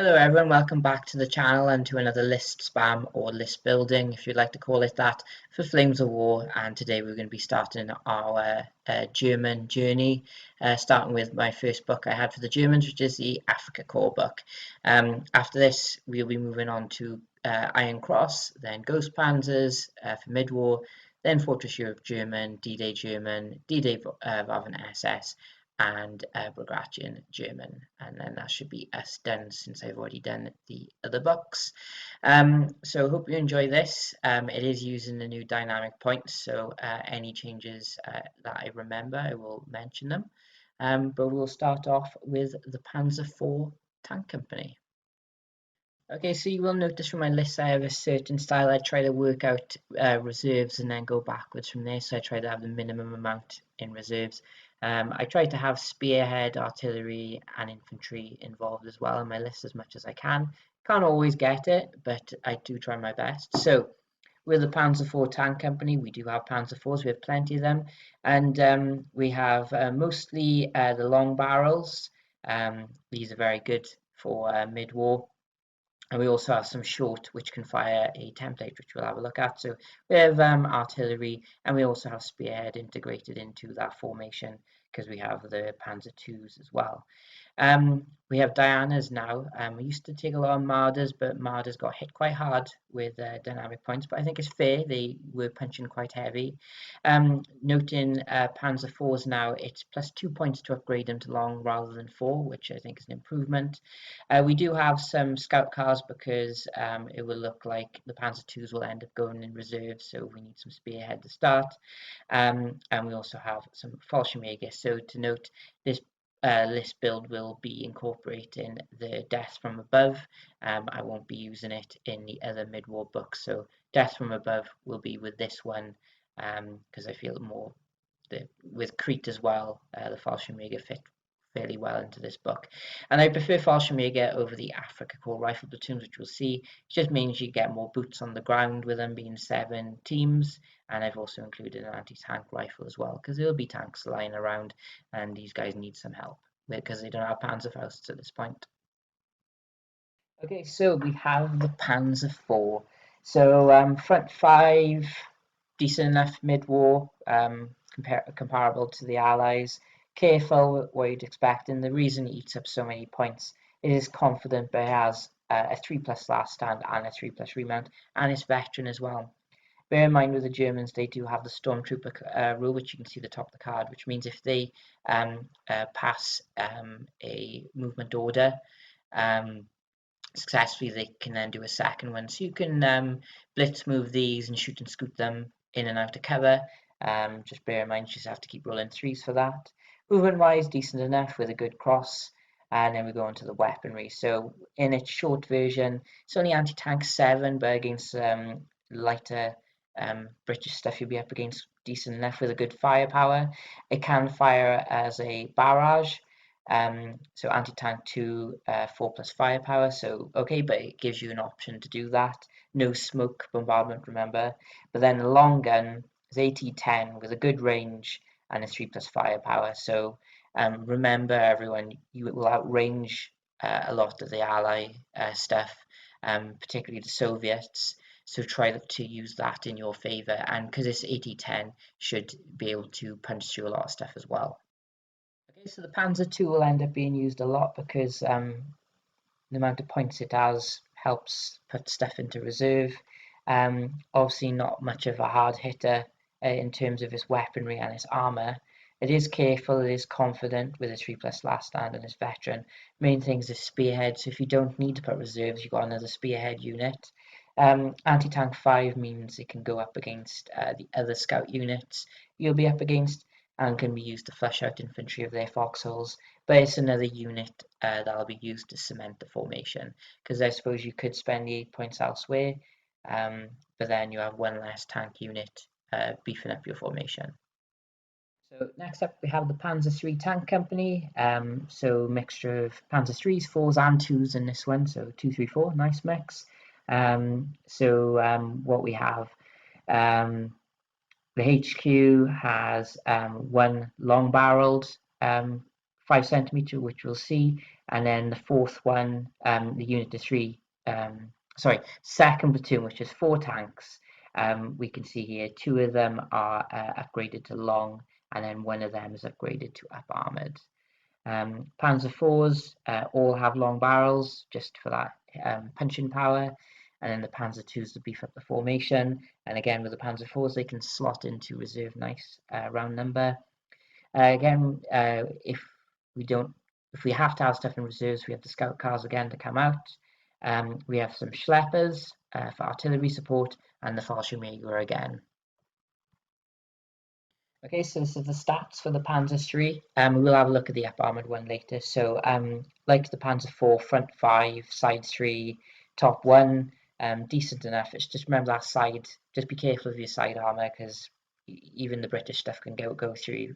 Hello everyone, welcome back to the channel and to another list spam or list building, if you'd like to call it that, for Flames of War. And today we're going to be starting our German journey, starting with my first book I had for the Germans, which is the Afrika Korp book. After this we'll be moving on to Iron Cross, then Ghost Panzers for mid-war, then Fortress Europe German, D-Day Waffen SS, and Bagration German, and then that should be us done since I've already done the other books. So hope you enjoy this. It is using the new dynamic points, so any changes that I remember I will mention them, but we'll start off with the Panzer IV Tank Company. Okay, so you will notice from my list I have a certain style. I try to work out reserves and then go backwards from there, so I try to have the minimum amount in reserves. I try to have spearhead, artillery and infantry involved as well in my list as much as I can. Can't always get it, but I do try my best. So with the Panzer IV Tank Company, we do have Panzer IVs, we have plenty of them, and we have mostly the long barrels. These are very good for mid-war. And we also have some short, which can fire a template, which we'll have a look at. So we have artillery, and we also have spearhead integrated into that formation because we have the Panzer IIs as well. We have Dianas now. We used to take a lot of Marders, but Marders got hit quite hard with dynamic points, but I think it's fair. They were punching quite heavy. Noting Panzer IVs now, it's +2 points to upgrade them to long rather than 4, which I think is an improvement. We do have some scout cars because it will look like the Panzer IIs will end up going in reserve, so we need some spearhead to start. And we also have some Fallshirmjäger. So to note, this list build will be incorporating the Death from Above. I won't be using it in the other mid-war books, so Death from Above will be with this one because I feel more with Crete as well, the Fallschirmjäger fit fairly well into this book. And I prefer Fallschirmjäger over the Afrika Korp rifle platoons, which we'll see. It just means you get more boots on the ground with them being 7 teams. And I've also included an anti-tank rifle as well, because there'll be tanks lying around and these guys need some help because they don't have Panzerfausts at this point. Okay, so we have the Panzer IV. So front 5, decent enough mid-war, comparable to the Allies. Careful what you'd expect, and the reason it eats up so many points, it is confident, but it has a 3+ last stand and a 3+ remount, and it's veteran as well. Bear in mind with the Germans, they do have the Stormtrooper rule, which you can see the top of the card, which means if they pass a movement order successfully, they can then do a second one. So you can blitz move these and shoot and scoot them in and out of cover. Just bear in mind, you just have to keep rolling 3s for that. Movement wise, decent enough with a good cross. And then we go on to the weaponry. So in its short version, it's only anti-tank 7, but against lighter British stuff, you'll be up against decent enough with a good firepower. It can fire as a barrage. So anti-tank 2, 4+ firepower. So okay, but it gives you an option to do that. No smoke bombardment, remember. But then the long gun is AT-10 with a good range and a 3+ firepower. So remember, everyone, you will outrange a lot of the ally stuff, particularly the Soviets. So try to use that in your favor, and because it's AT-10, should be able to punch through a lot of stuff as well. Okay, so the Panzer II will end up being used a lot because the amount of points it has helps put stuff into reserve. Obviously not much of a hard hitter in terms of its weaponry and its armor. It is careful, it is confident with its 3+ last stand and its veteran. Main thing is the spearhead, so if you don't need to put reserves, you've got another spearhead unit. Anti-tank 5 means it can go up against the other scout units you'll be up against, and can be used to flush out infantry of their foxholes, but it's another unit that'll be used to cement the formation, because I suppose you could spend the 8 points elsewhere, but then you have one less tank unit beefing up your formation. So next up we have the Panzer III Tank Company. So mixture of Panzer IIIs, 4s and 2s in this one, so 2, 3, 4, nice mix. What we have, the HQ has 1 long-barreled 5 centimeter, which we'll see, and then the fourth one, the unit of 3, second platoon, which is 4 tanks. We can see here 2 of them are upgraded to long, and then 1 of them is upgraded to up armored. Panzer IVs all have long barrels just for that punching power, and then the Panzer IIs to beef up the formation. And again, with the Panzer IVs, they can slot into reserve nice round number. Again, if we have to have stuff in reserves, we have the scout cars again to come out. We have some schleppers for artillery support, and the Fallschirmjäger again. Okay, so this is the stats for the Panzer III. We'll have a look at the up-armoured one later. So, like the Panzer IV, front 5, side 3, top 1, decent enough. It's just remember that side. Just be careful of your side armour, because even the British stuff can go through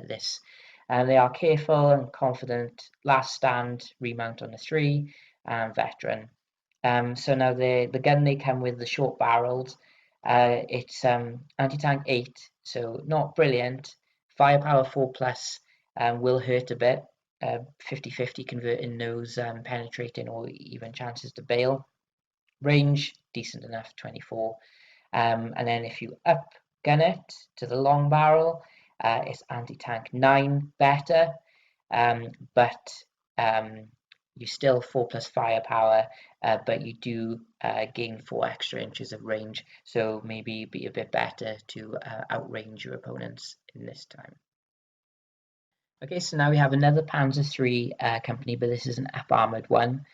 this. They are careful and confident. Last stand, remount on the 3, and veteran. So now the gun they come with, the short barreled. It's anti-tank 8, so not brilliant. Firepower 4+, will hurt a bit. 50-50 converting those penetrating or even chances to bail. Range decent enough, 24. And then if you up gun it to the long barrel, it's anti-tank 9 better, but you still 4+ firepower, but you do gain 4 extra inches of range, so maybe be a bit better to outrange your opponents in this time. Okay, so now we have another Panzer III company, but this is an up-armoured one.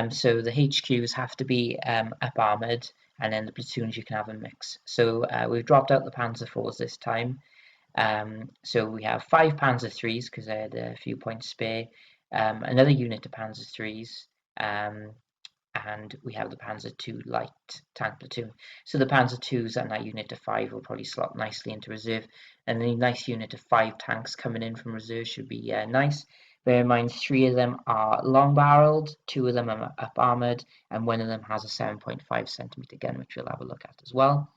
So the HQs have to be up-armoured, and then the platoons you can have a mix. So we've dropped out the Panzer IVs this time. So we have 5 Panzer IIIs, because they had a few points spare. Another unit of Panzer IIIs, and we have the Panzer II light tank platoon. So the Panzer IIs and that unit of 5 will probably slot nicely into reserve, and a nice unit of 5 tanks coming in from reserve should be nice. Bear in mind, 3 of them are long barreled, 2 of them are up armoured, and 1 of them has a 7.5 centimeter gun, which we'll have a look at as well.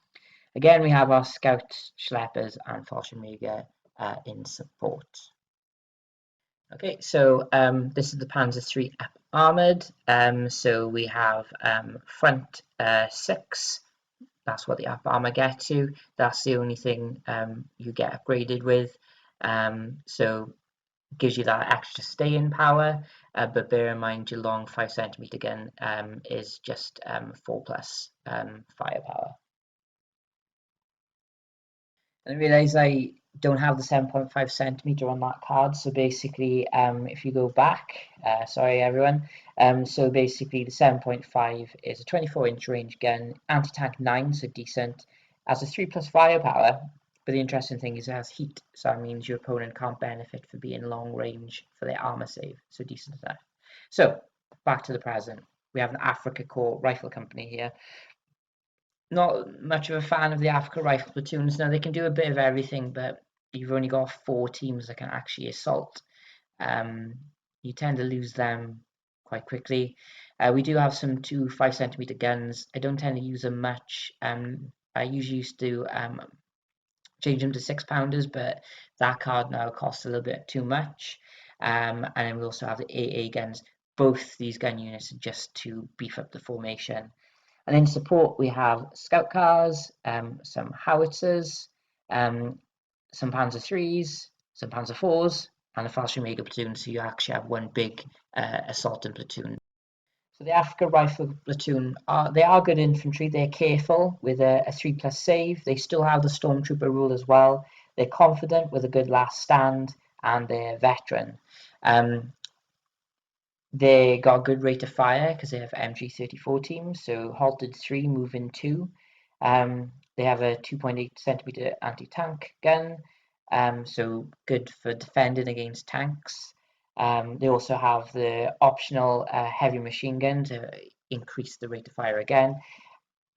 Again, we have our scout, schleppers, and Fallschirmjäger in support. Okay, so this is the Panzer III up armoured. So we have front 6. That's what the up armour gets you. That's the only thing you get upgraded with. So gives you that extra stay-in power. But bear in mind, your long 5 centimeter gun is just 4+ firepower. And I realise I don't have the 7.5 centimeter on that card, so basically if you go back, sorry everyone, so basically the 7.5 is a 24-inch range gun, anti-tank 9, so decent, has a 3+ firepower, but the interesting thing is it has heat, so that means your opponent can't benefit for being long range for their armor save, so decent enough. So back to the present, we have an Afrika Korp rifle company here. Not much of a fan of the Afrika rifle platoons. Now they can do a bit of everything, but you've only got 4 teams that can actually assault. You tend to lose them quite quickly. We do have some 2 5 centimeter guns. I don't tend to use them much. I usually used to change them to 6-pounders, but that card now costs a little bit too much. And then we also have the AA guns. Both these gun units are just to beef up the formation. And in support, we have scout cars, some howitzers, some Panzer IIIs, some Panzer IVs, and a Fallschirmjäger platoon, so you actually have one big assaulting platoon. So the Afrika Rifle platoon, they are good infantry. They're careful with a 3+ save. They still have the Stormtrooper rule as well. They're confident with a good last stand, and they're veteran. They got a good rate of fire because they have MG34 teams, so halted 3, moving 2. They have a 2.8 centimeter anti-tank gun, so good for defending against tanks. They also have the optional heavy machine gun to increase the rate of fire again,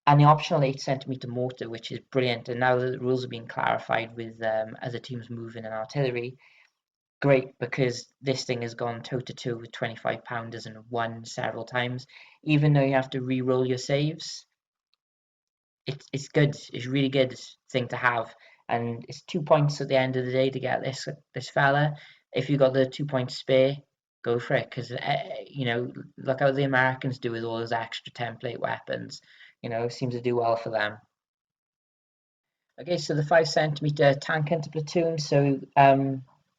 and the optional 8 centimeter mortar, which is brilliant. And now the rules are being clarified with other teams moving in artillery. Great, because this thing has gone toe-to-toe with 25-pounders and won several times. Even though you have to re-roll your saves, it's good. It's a really good thing to have, and it's 2 points at the end of the day to get this fella. if you got the 2 point spare, go for it, because you know, look how the Americans do with all those extra template weapons. You know, seems to do well for them. Okay, so the 5 centimeter tank into platoon. So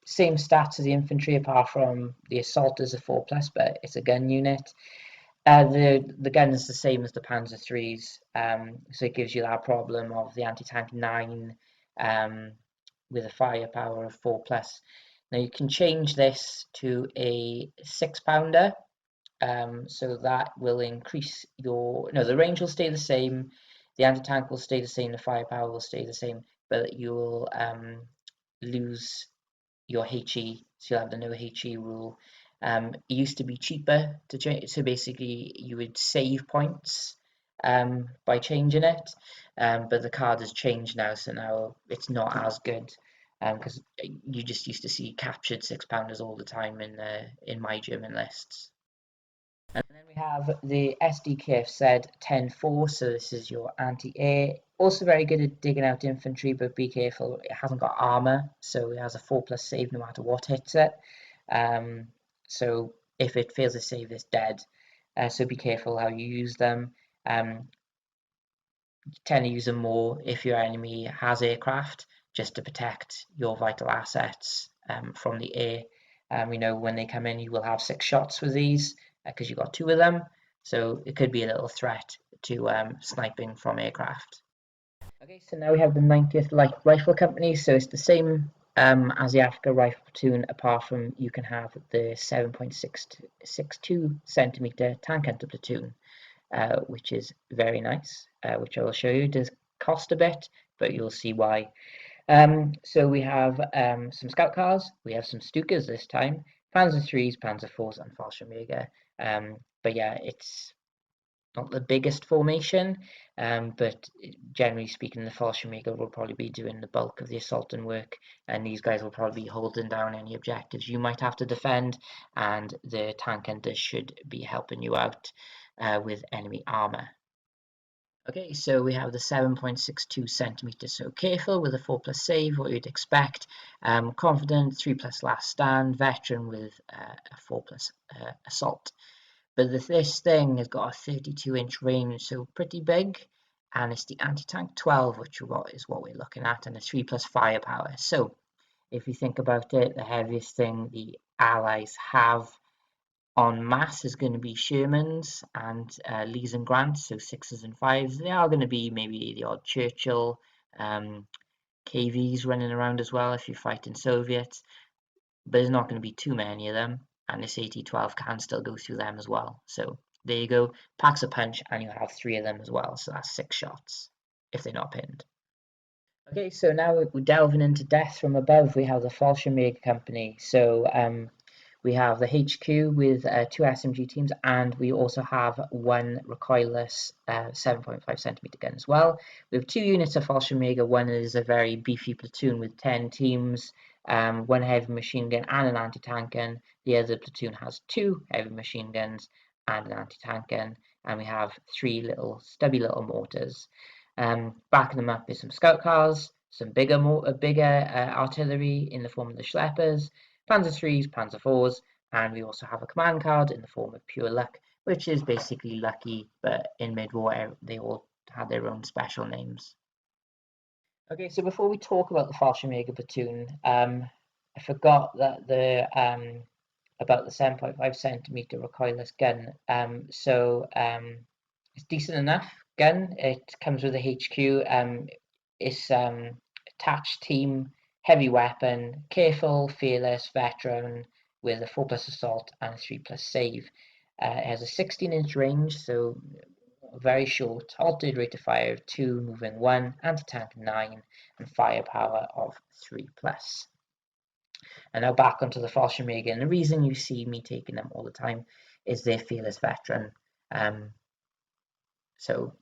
same stats as the infantry, apart from the assault is a 4+, but it's a gun unit. The gun is the same as the Panzer III's, so it gives you that problem of the anti-tank 9 with a firepower of 4+. Now you can change this to a 6-pounder, so that will increase your, no, the range will stay the same, the anti-tank will stay the same, the firepower will stay the same, but you'll lose your HE, so you'll have the no HE rule. It used to be cheaper to change, so basically you would save points by changing it, but the card has changed now, so now it's not as good, because you just used to see captured 6-pounders all the time in my German lists. And then we have the SDKF said 10-4, so this is your anti-air. Also very good at digging out infantry, but be careful, it hasn't got armor, so it has a 4+ save no matter what hits it. So if it fails to save, it's dead. So be careful how you use them. Tend to use them more if your enemy has aircraft, just to protect your vital assets from the air. You know, when they come in, you will have 6 shots with these, because you've got 2 of them, so it could be a little threat to sniping from aircraft. Okay, so now we have the 90th Light Rifle Company, so it's the same as the Afrika Rifle Platoon, apart from you can have the 7.62 centimeter tank hunter platoon, which is very nice, which I will show you. It does cost a bit, but you'll see why. So we have some scout cars, we have some Stukas this time, Panzer III's, Panzer IV's, and Fallschirmjäger. But yeah, it's not the biggest formation, but generally speaking, the Fallschirmjäger will probably be doing the bulk of the assaulting work, and these guys will probably be holding down any objectives you might have to defend, and the tank hunters should be helping you out with enemy armor. Okay, so we have the 7.62 centimeters, so careful with a 4+ save, what you'd expect. Confident, 3+ last stand, veteran with a 4+ assault. But this thing has got a 32-inch range, so pretty big, and it's the anti-tank 12, which is what we're looking at, and a 3+ firepower. So if you think about it, the heaviest thing the Allies have en masse is going to be Shermans and Lees and Grants, so 6s and 5s. They are going to be maybe the odd Churchill, KVs running around as well if you're fighting Soviets, but there's not going to be too many of them, and this AT-12 can still go through them as well. So there you go, packs a punch, and you have 3 of them as well, so that's 6 shots if they're not pinned. Okay, so now we're delving into death from above. We have the Fallshirmjager Company. So we have the HQ with 2 SMG teams, and we also have 1 recoilless 7.5 centimeter gun as well. We have 2 units of Fallschirmjäger. One is a very beefy platoon with 10 teams, 1 heavy machine gun and an anti-tank gun. The other platoon has 2 heavy machine guns and an anti-tank gun, and we have 3 little stubby little mortars. Backing them up is some scout cars, some bigger artillery in the form of the Schleppers, Panzer III's, Panzer IV's, and we also have a command card in the form of pure luck, which is basically lucky, but in mid-war they all had their own special names. Okay, so before we talk about the Fallschirmjäger platoon, I forgot that about the 7.5 centimeter recoilless gun. It's decent enough gun. It comes with a HQ. It's attached team, heavy weapon, careful, fearless, veteran with a 4+ assault and a 3+ save. It has a 16-inch range, so very short, altered rate of fire of 2, moving 1, anti-tank 9, and firepower of 3+. And now back onto the Fallschirmjäger, and the reason you see me taking them all the time is their fearless veteran. So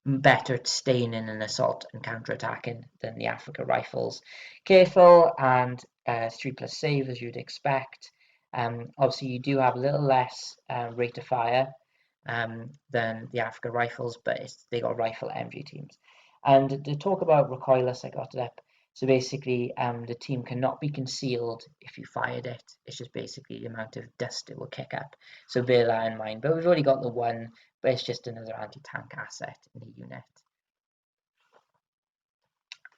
better at staying in an assault and counter-attacking than the Afrika rifles. Careful and 3+ save as you'd expect. Obviously you do have a little less rate of fire than the Afrika rifles, but they got rifle MG teams. And to talk about recoilless, I got it up. So basically, the team cannot be concealed if you fired it. It's just basically the amount of dust it will kick up. So bear that in mind. But we've already got the one, but it's just another anti-tank asset in the unit.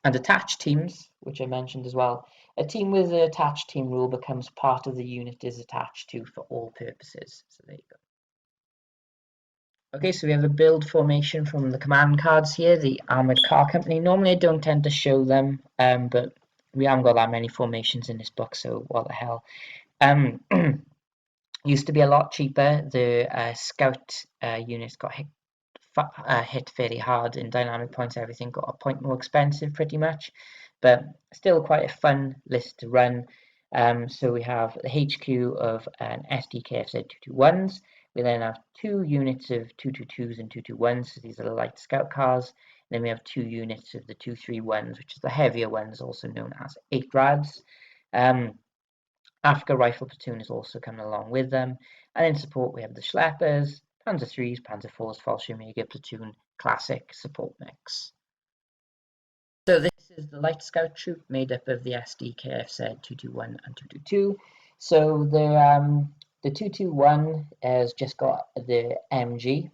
And attached teams, which I mentioned as well. A team with the attached team rule becomes part of the unit is attached to for all purposes. So there you go. Okay, so we have a build formation from the command cards here, the Armoured Car Company. Normally I don't tend to show them, but we haven't got that many formations in this book, so what the hell. Used to be a lot cheaper. The scout units got hit fairly hard in dynamic points. Everything got a point more expensive pretty much, but still quite a fun list to run. So we have the HQ of an SDKFZ 221s. We then have 2 units of 222s and 221s, so these are the light scout cars. Then we have 2 units of the 231s, which is the heavier ones, also known as 8 rads. Afrika Rifle Platoon is also coming along with them. And in support we have the Schleppers, Panzer IIIs, Panzer IVs, Fallshirmjager Platoon, classic support mix. So this is the light scout troop made up of the SDKFZ 221 and 222. So the 221 has just got the MG.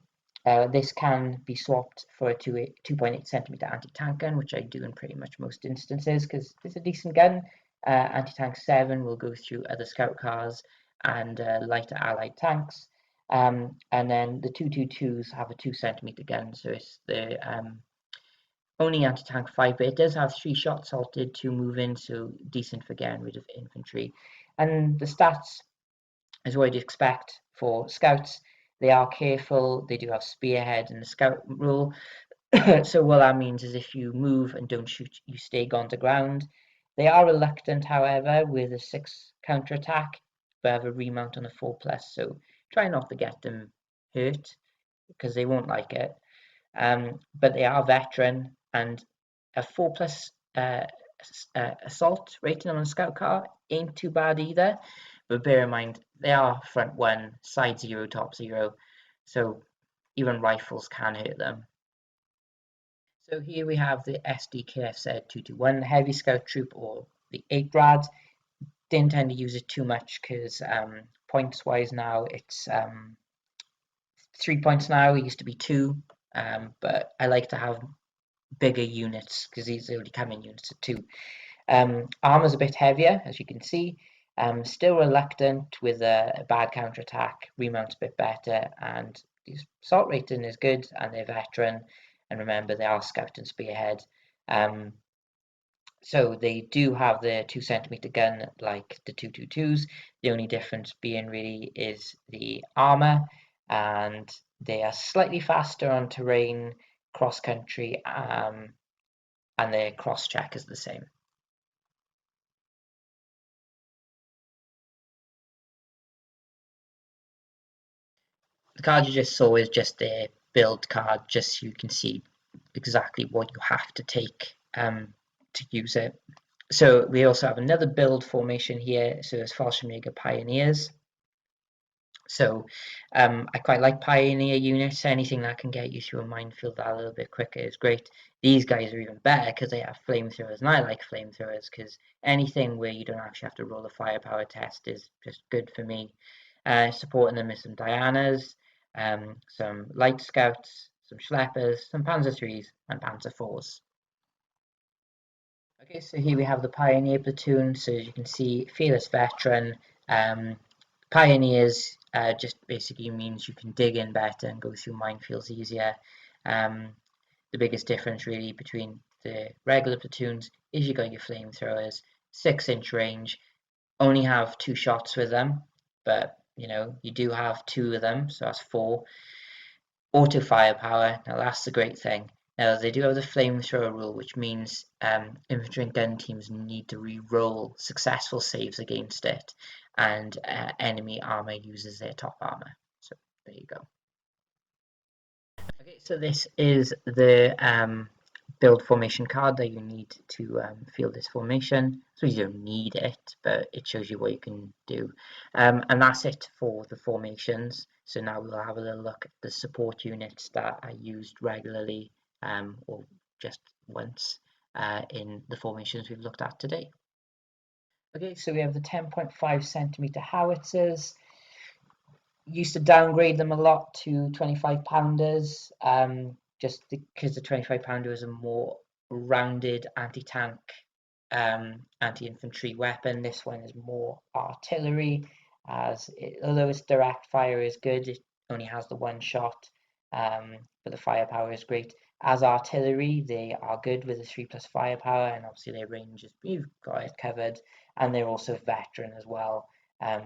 This can be swapped for a 2.8 centimeter anti-tank gun, which I do in pretty much most instances because it's a decent gun. Anti-tank 7 will go through other scout cars and lighter allied tanks. And then the 222s have a 2 centimeter gun, so it's the only anti-tank 5, but it does have 3 shot salted to move in, so decent for getting rid of infantry. And the stats is what you'd expect for scouts. They are careful, they do have spearhead in the scout rule. So what that means is if you move and don't shoot, you stay gone to ground. They are reluctant, however, with a 6 counterattack, but have a remount on a 4+, so try not to get them hurt because they won't like it. But they are veteran, and a 4+ assault rating on a scout car ain't too bad either. But bear in mind, they are front 1, side 0, top 0, so even rifles can hurt them. So here we have the SDKFZ 221 heavy scout troop, or the 8 rad. Didn't tend to use it too much because points wise now it's 3 points now. It used to be 2, but I like to have bigger units because these only come in units of 2. Armor's a bit heavier, as you can see. Still reluctant with a bad counterattack. Remount's a bit better, and the assault rating is good, and they're veteran. And remember, they are scout and spearhead. So they do have the 2 centimeter gun like the 222s. The only difference being really is the armor, and they are slightly faster on terrain, cross country, and their cross check is the same. The card you just saw is just their build card, just so you can see exactly what you have to take to use it. So we also have another build formation here, so there's Fallshirmjäger Pioneers. So I quite like Pioneer units. Anything that can get you through a minefield that a little bit quicker is great. These guys are even better because they have flamethrowers, and I like flamethrowers because anything where you don't actually have to roll a firepower test is just good for me. Supporting them is some Dianas, some light scouts, some Schleppers, some Panzer IIIs, and Panzer IVs. Okay, so here we have the Pioneer platoon. So as you can see, fearless veteran. Pioneers just basically means you can dig in better and go through minefields easier. The biggest difference really between the regular platoons is you got your flamethrowers, 6-inch range, only have 2 shots with them, but you know, you do have 2 of them, so that's 4. Auto firepower, now that's the great thing. Now they do have the flamethrower rule, which means infantry and gun teams need to re-roll successful saves against it, and enemy armor uses their top armor. So there you go. Okay, so this is the build formation card that you need to field this formation. So you don't need it, but it shows you what you can do. And that's it for the formations. So now we'll have a little look at the support units that are used regularly or just once. in the formations we've looked at today. Okay, so we have the 10.5 centimeter howitzers. Used to downgrade them a lot to 25 pounders, just because the 25 pounder is a more rounded anti-tank, anti-infantry weapon. This one is more artillery, although its direct fire is good, it only has the one shot, but the firepower is great. As artillery, they are good with the 3+ firepower, and obviously their range is, you've got it covered, and they're also veteran as well,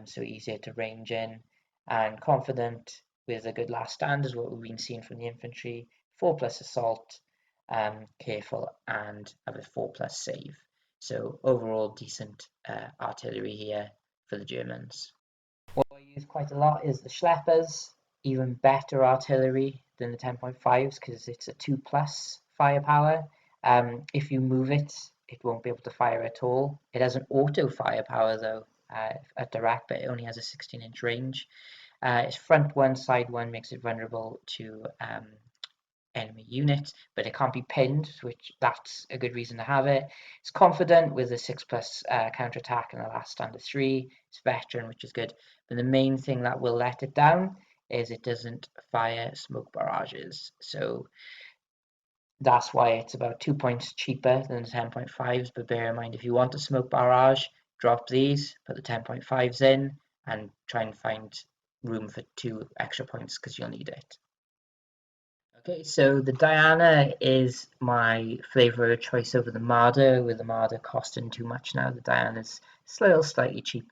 so easier to range in, and confident with a good last stand is what we've been seeing from the infantry. 4+ assault, careful, and have a 4+ save. So overall decent artillery here for the Germans. What I use quite a lot is the Schleppers, even better artillery than the 10.5s because it's a 2+ firepower. If you move it, it won't be able to fire at all. It has an auto firepower though, at direct, but it only has a 16-inch range. Its front one, side one makes it vulnerable to enemy units, but it can't be pinned, which that's a good reason to have it. It's confident with a 6+ counterattack and a last stand of 3. It's veteran, which is good. But the main thing that will let it down is it doesn't fire smoke barrages. So that's why it's about 2 points cheaper than the 10.5s. But bear in mind, if you want a smoke barrage, drop these, put the 10.5s in, and try and find room for 2 extra points because you'll need it. Okay, so the Diana is my flavour of choice over the Marder, with the Marder costing too much now. The Diana's still slightly cheap,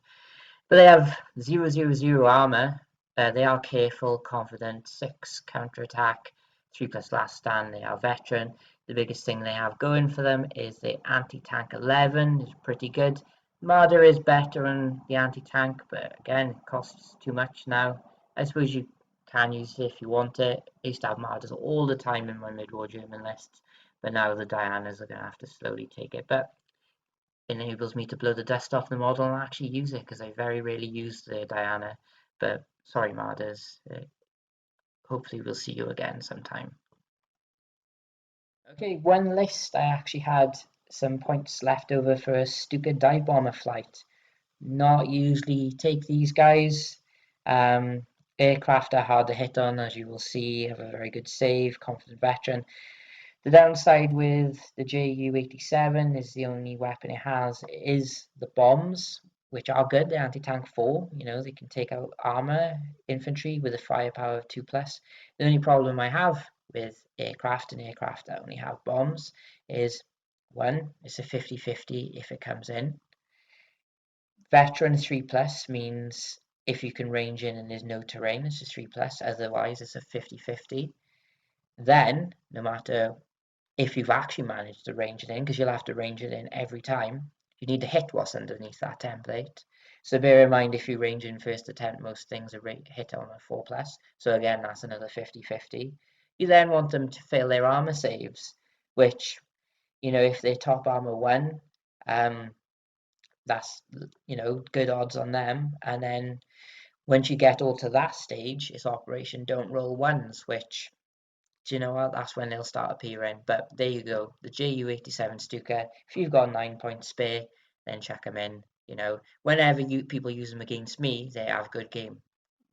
but they have 000 armour. They are careful, confident, 6 counterattack, 3+ last stand. They are veteran. The biggest thing they have going for them is the anti-tank 11 is pretty good. Marder is better than the anti-tank, but again, it costs too much now. I suppose you can use it if you want it. I used to have Marders all the time in my mid-war German lists, but now the Dianas are going to have to slowly take it. But it enables me to blow the dust off the model and actually use it, because I very rarely use the Diana. But sorry, Marders. Hopefully we'll see you again sometime. Okay, one list I actually had some points left over for a Stuka dive bomber flight. Not usually take these guys. Aircraft are hard to hit on, as you will see, have a very good save, confident veteran. The downside with the Ju-87 is the only weapon it has is the bombs, which are good. The anti-tank 4, you know, they can take out armor, infantry with a firepower of 2+. The only problem I have with aircraft and aircraft that only have bombs is, one, it's a 50-50 if it comes in. Veteran 3+ means if you can range in and there's no terrain, it's a 3+, otherwise it's a 50-50. Then, no matter if you've actually managed to range it in, because you'll have to range it in every time, you need to hit what's underneath that template. So bear in mind, if you range in first attempt, most things are hit on a 4+. So again, that's another 50-50. You then want them to fail their armor saves, which, you know, if they're top armor 1, that's, you know, good odds on them. And then once you get all to that stage, it's Operation Don't Roll Ones, which, do you know what, that's when they'll start appearing. But there you go, the Ju-87 Stuka. If you've got 9 points spare, then chuck them in. You know, whenever people use them against me, they have a good game.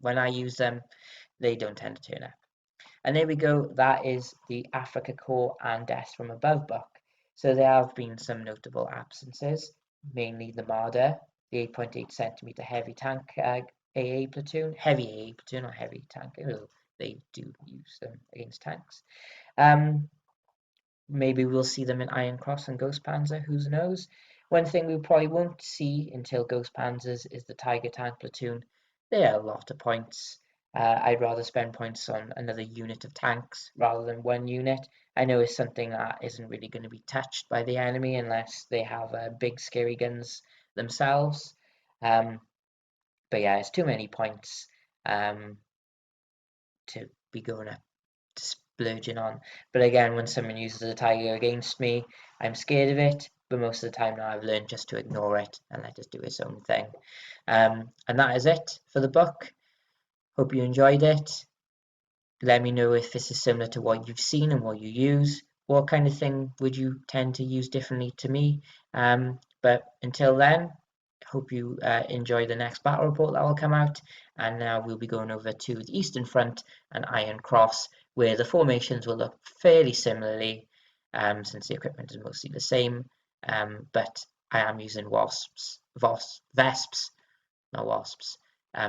When I use them, they don't tend to turn up. And there we go, that is the Afrika Korp and Death from Above book. So there have been some notable absences, mainly the Marder, the 8.8 centimeter heavy tank AA platoon, heavy AA platoon, not heavy tank. They do use them against tanks. Maybe we'll see them in Iron Cross and Ghost Panzer, who knows. One thing we probably won't see until Ghost Panzers is the Tiger tank platoon. They are a lot of points. I'd rather spend points on another unit of tanks rather than one unit. I know it's something that isn't really going to be touched by the enemy unless they have big scary guns themselves. But yeah, it's too many points to be going up to splurging on. But again, when someone uses a Tiger against me, I'm scared of it. But most of the time now I've learned just to ignore it and let it do its own thing. And that is it for the book. Hope you enjoyed it. Let me know if this is similar to what you've seen and what you use. what kind of thing would you tend to use differently to me? But until then, hope you enjoy the next battle report that will come out, and now we'll be going over to the Eastern Front and Iron Cross, where the formations will look fairly similarly, since the equipment is mostly the same, but I am using VESPs, not WASPs,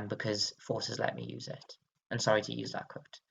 because forces let me use it. And sorry to use that quote.